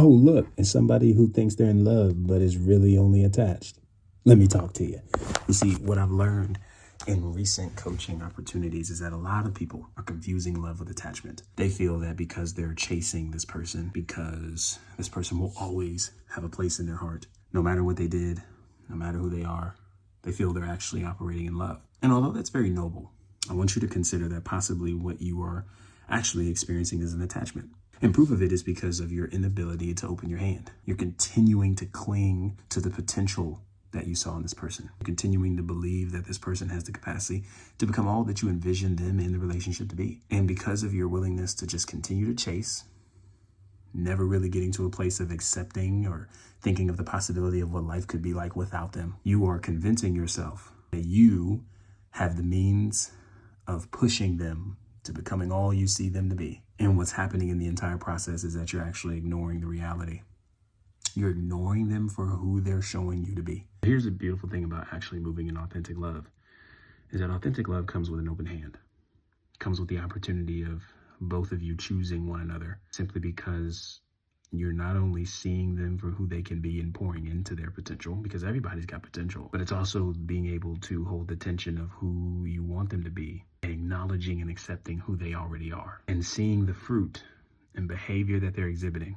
Oh, look, it's somebody who thinks they're in love, but is really only attached. Let me talk to you. You see, what I've learned in recent coaching opportunities is that a lot of people are confusing love with attachment. They feel that because they're chasing this person, because this person will always have a place in their heart, no matter what they did, no matter who they are, they feel they're actually operating in love. And although that's very noble, I want you to consider that possibly what you are actually experiencing is an attachment. And proof of it is because of your inability to open your hand. You're continuing to cling to the potential that you saw in this person. You're continuing to believe that this person has the capacity to become all that you envisioned them in the relationship to be. And because of your willingness to just continue to chase, never really getting to a place of accepting or thinking of the possibility of what life could be like without them, you are convincing yourself that you have the means of pushing them to becoming all you see them to be. And what's happening in the entire process is that you're actually ignoring the reality. You're ignoring them for who they're showing you to be. Here's the beautiful thing about actually moving in authentic love, is that authentic love comes with an open hand. It comes with the opportunity of both of you choosing one another, simply because you're not only seeing them for who they can be and pouring into their potential, because everybody's got potential, but it's also being able to hold the tension of who you want them to be and acknowledging and accepting who they already are and seeing the fruit and behavior that they're exhibiting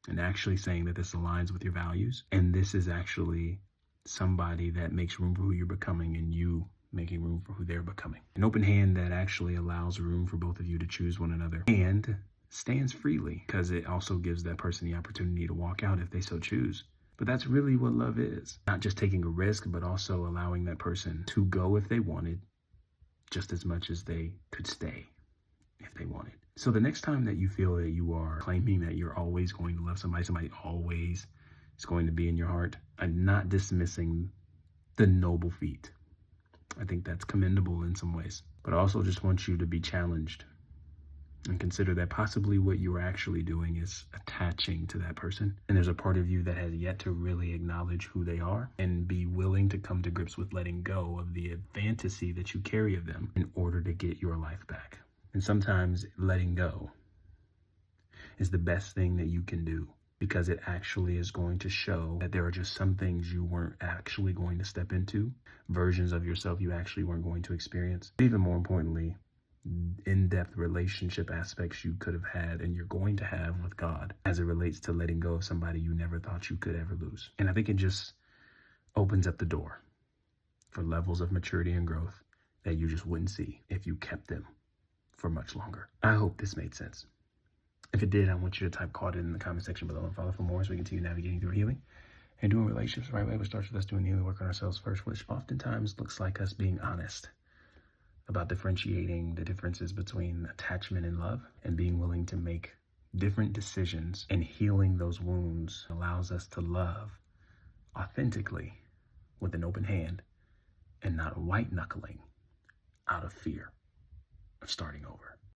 and actually saying that this aligns with your values. And this is actually somebody that makes room for who you're becoming and you making room for who they're becoming. An open hand that actually allows room for both of you to choose one another and stands freely, because it also gives that person the opportunity to walk out if they so choose. But that's really what love is. Not just taking a risk, but also allowing that person to go if they wanted, just as much as they could stay if they wanted. So the next time that you feel that you are claiming that you're always going to love somebody always is going to be in your heart, I'm not dismissing the noble feat. I think that's commendable in some ways, but I also just want you to be challenged and consider that possibly what you're actually doing is attaching to that person. And there's a part of you that has yet to really acknowledge who they are and be willing to come to grips with letting go of the fantasy that you carry of them in order to get your life back. And sometimes letting go is the best thing that you can do, because it actually is going to show that there are just some things you weren't actually going to step into, versions of yourself you actually weren't going to experience. Even more importantly, in-depth relationship aspects you could have had and you're going to have with God as it relates to letting go of somebody you never thought you could ever lose. And I think it just opens up the door for levels of maturity and growth that you just wouldn't see if you kept them for much longer. I hope this made sense. If it did, I want you to type "caught" in the comment section below and follow for more as we continue navigating through healing and doing relationships the right way, which starts with us doing the healing work on ourselves first, which oftentimes looks like us being honest about differentiating the differences between attachment and love, and being willing to make different decisions, and healing those wounds allows us to love authentically with an open hand and not white-knuckling out of fear of starting over.